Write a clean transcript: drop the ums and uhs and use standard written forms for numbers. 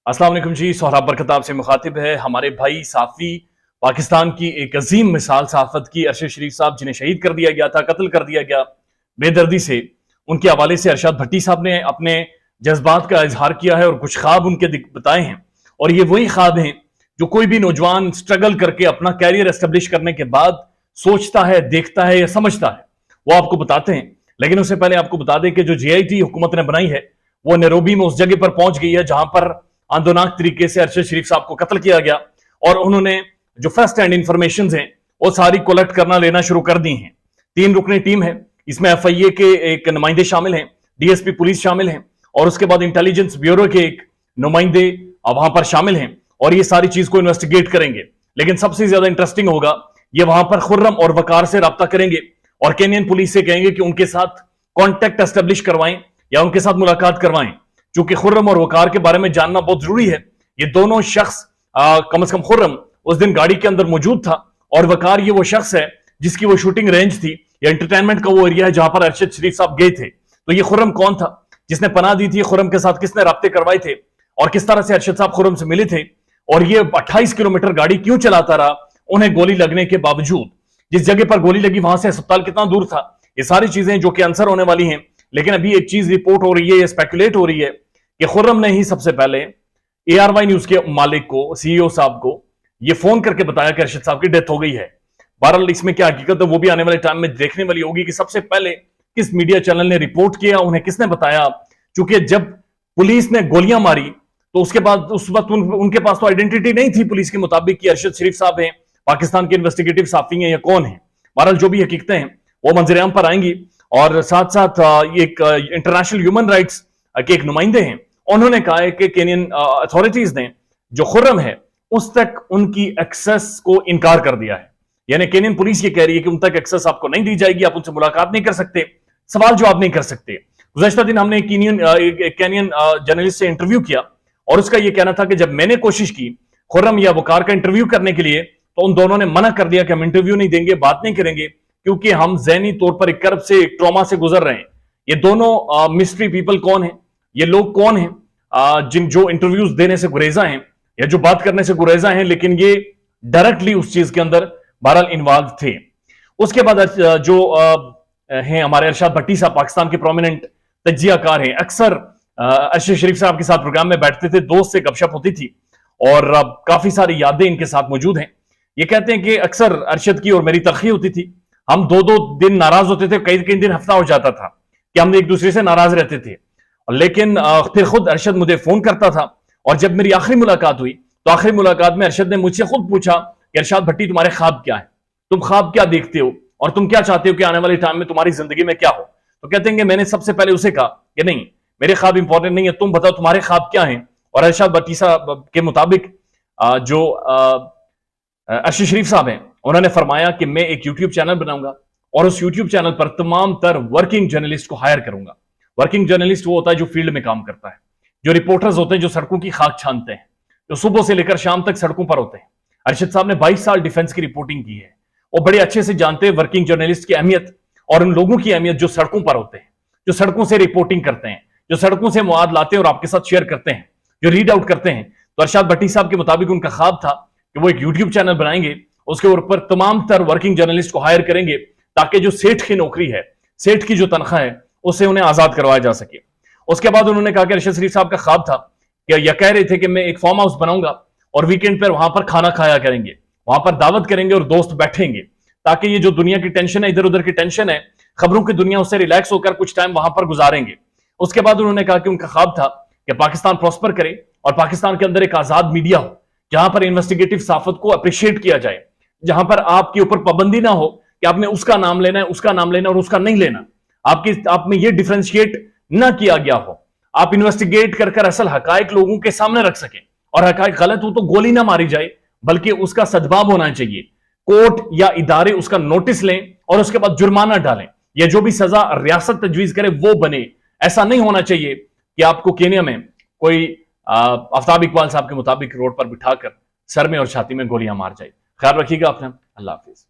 अस्सलाम वालेकुम जी। सोहराब बरकत आपसे मुखातिब है। हमारे भाई साफी पाकिस्तान की एक अजीम मिसाल सहाफत की अरशद शरीफ साहब, जिन्हें शहीद कर दिया गया था, कत्ल कर दिया गया बेदर्दी से, उनके हवाले से अरशद भट्टी साहब ने अपने जज्बात का इजहार किया है और कुछ ख्वाब उनके बताए हैं। और ये वही ख्वाब हैं जो कोई भी नौजवान स्ट्रगल करके अपना कैरियर एस्टेब्लिश करने के बाद सोचता है, देखता है या समझता है, वो आपको बताते हैं। लेकिन उससे पहले आपको बता दें कि जो JIT हुकूमत ने बनाई है वो नैरोबी में उस जगह पर पहुंच गई है जहां पर आंदोलनाक तरीके से अरशद शरीफ साहब को कत्ल किया गया, और उन्होंने जो फर्स्ट हैंड इंफॉर्मेशन हैं वो सारी कलेक्ट करना लेना शुरू कर दी हैं। 3 रुकनी टीम है, इसमें FIA के एक नुमाइंदे शामिल हैं, DSP पुलिस शामिल हैं, और उसके बाद इंटेलिजेंस ब्यूरो के एक नुमाइंदे वहां पर शामिल हैं, और ये सारी चीज को इन्वेस्टिगेट करेंगे। लेकिन सबसे ज्यादा इंटरेस्टिंग होगा, ये वहां पर खुर्रम और वकार से रब्ता करेंगे और केनियन पुलिस से कहेंगे कि उनके साथ कॉन्टेक्ट एस्टेब्लिश करवाएं या उनके साथ मुलाकात करवाएं। चूंकि खुर्रम और वकार के बारे में जानना बहुत जरूरी है। ये दोनों शख्स, कम से कम खुर्रम उस दिन गाड़ी के अंदर मौजूद था, और वकार ये वो शख्स है जिसकी वो शूटिंग रेंज थी या एंटरटेनमेंट का वो एरिया है जहां पर अरशद शरीफ साहब गए थे। तो ये खुर्रम कौन था जिसने पनाह दी थी, खुर्रम के साथ किसने राब्ते करवाए थे, और किस तरह से अरशद साहब खुर्रम से मिले थे, और ये 28 किलोमीटर गाड़ी क्यों चलाता रहा उन्हें गोली लगने के बावजूद। जिस जगह पर गोली लगी वहां से अस्पताल कितना दूर था, ये सारी चीजें जो कि आंसर होने वाली हैं। लेकिन अभी एक चीज रिपोर्ट हो रही है, स्पेकुलेट हो रही है कि खुर्रम ने ही सबसे पहले ARY न्यूज के मालिक को, CEO साहब को ये फोन करके बताया कि अरशद साहब की डेथ हो गई है। बहरहाल इसमें क्या हकीकत है वो भी आने वाले टाइम में देखने वाली होगी कि सबसे पहले किस मीडिया चैनल ने रिपोर्ट किया, उन्हें किसने बताया। क्योंकि जब पुलिस ने गोलियां मारी तो उसके बाद उस वक्त उनके पास तो आइडेंटिटी नहीं थी पुलिस के मुताबिक कि अरशद शरीफ साहब हैं, पाकिस्तान के इन्वेस्टिगेटिव साफी हैं या कौन है। बहरहाल जो भी हकीकतें हैं वो मंजरेआम पर आएंगी, और साथ साथ एक इंटरनेशनल ह्यूमन राइट्स के एक नुमाइंदे हैं, उन्होंने कहा है कि केनियन अथॉरिटीज ने जो खुर्रम है उस तक उनकी एक्सेस को इनकार कर दिया है। यानी केनियन पुलिस ये कह रही है कि उन तक एक्सेस आपको नहीं दी जाएगी, आप उनसे मुलाकात नहीं कर सकते, सवाल जवाब नहीं कर सकते। गुज़श्ता दिन हमने एक केनियन जर्नलिस्ट से इंटरव्यू किया, और उसका यह कहना था कि जब मैंने कोशिश की खुर्रम या वकार का इंटरव्यू करने के लिए, तो उन दोनों ने मना कर दिया कि हम इंटरव्यू नहीं देंगे, बात नहीं करेंगे, क्योंकि हम ज़हनी तौर पर एक कर्ब से, एक ट्रॉमा से गुजर रहे हैं। ये दोनों मिस्ट्री पीपल कौन है, ये लोग कौन हैं जो इंटरव्यूज देने से गुरेजा हैं या जो बात करने से गुरेजा हैं, लेकिन ये डायरेक्टली उस चीज के अंदर बहरहाल इन्वॉल्व थे। उसके बाद जो हैं हमारे अरशद भट्टी साहब, पाकिस्तान के प्रोमिनेंट तज्जियाकार हैं, अक्सर अरशद शरीफ साहब के साथ प्रोग्राम में बैठते थे, दोस्त से गपशप होती थी, और काफी सारी यादें इनके साथ मौजूद हैं। ये कहते हैं कि अक्सर अरशद की और मेरी तलखी होती थी, हम 2-2 दिन नाराज होते थे, कई कई दिन हफ्ता हो जाता था कि हम एक दूसरे से नाराज रहते थे। लेकिन फिर खुद अरशद मुझे फोन करता था, और जब मेरी आखिरी मुलाकात हुई तो आखिरी मुलाकात में अरशद ने मुझसे खुद पूछा कि अरशद भट्टी तुम्हारे ख्वाब क्या है, तुम ख्वाब क्या देखते हो और तुम क्या चाहते हो कि आने वाले टाइम में तुम्हारी जिंदगी में क्या हो। तो कहते हैं कि मैंने सबसे पहले उसे कहा कि नहीं, मेरे ख्वाब इंपॉर्टेंट नहीं है, तुम बताओ तुम्हारे ख्वाब क्या हैं। और अरशद भट्टी साहब के मुताबिक जो अरशद शरीफ साहब हैं, उन्होंने फरमाया कि मैं एक यूट्यूब चैनल बनाऊंगा और उस यूट्यूब चैनल पर तमाम तर वर्किंग जर्नलिस्ट को हायर करूंगा। वर्किंग जर्नलिस्ट वो होता है जो फील्ड में काम करता है, जो रिपोर्टर्स होते हैं जो सड़कों की खाक छानते हैं, जो सुबह से लेकर शाम तक सड़कों पर होते हैं। अरशद साहब ने 22 साल डिफेंस की रिपोर्टिंग की है, वो बड़े अच्छे से जानते हैं वर्किंग जर्नलिस्ट की अहमियत और उन लोगों की अहमियत जो सड़कों पर होते हैं, जो सड़कों से रिपोर्टिंग करते हैं, जो सड़कों से मवाद लाते हैं और आपके साथ शेयर करते हैं, जो रीड आउट करते हैं। तो अरशद भट्टी साहब के मुताबिक उनका ख्वाब था कि वो एक यूट्यूब चैनल बनाएंगे, उसके ऊपर तमाम तर वर्किंग जर्नलिस्ट को हायर करेंगे, ताकि जो सेठ की नौकरी है, सेठ की जो तनख्वाह है, उससे उन्हें आजाद करवाया जा सके। उसके बाद उन्होंने कहा कि अरशद शरीफ साहब का ख्वाब था कि, या कह रहे थे कि मैं एक फार्म हाउस बनाऊंगा और वीकेंड पर वहां पर खाना खाया करेंगे, वहां पर दावत करेंगे और दोस्त बैठेंगे, ताकि ये जो दुनिया की टेंशन है, इधर उधर की टेंशन है, खबरों की दुनिया, उससे रिलैक्स होकर कुछ टाइम वहां पर गुजारेंगे। उसके बाद उन्होंने कहा कि उनका ख्वाब था कि पाकिस्तान प्रॉस्पर करे और पाकिस्तान के अंदर एक आजाद मीडिया हो, जहां पर इन्वेस्टिगेटिव सहाफत को अप्रिशिएट किया जाए, जहां पर आपके ऊपर पाबंदी ना हो कि आपने उसका नाम लेना है, उसका नाम लेना और उसका नहीं लेना, आप में यह डिफरेंशिएट ना किया गया हो, आप इन्वेस्टिगेट कर कर असल हकायक लोगों के सामने रख सकें, और हकायक गलत हो तो गोली ना मारी जाए, बल्कि उसका सद्भाव होना चाहिए, कोर्ट या इदारे उसका नोटिस लें और उसके बाद जुर्माना डालें, या जो भी सजा रियासत तजवीज करे वो बने। ऐसा नहीं होना चाहिए कि आपको केनिया में कोई आफ्ताब इकबाल साहब के मुताबिक रोड पर बिठाकर सर में और छाती में गोलियां मार जाए। ख्याल रखिएगा अपना, अल्लाह हाफिज।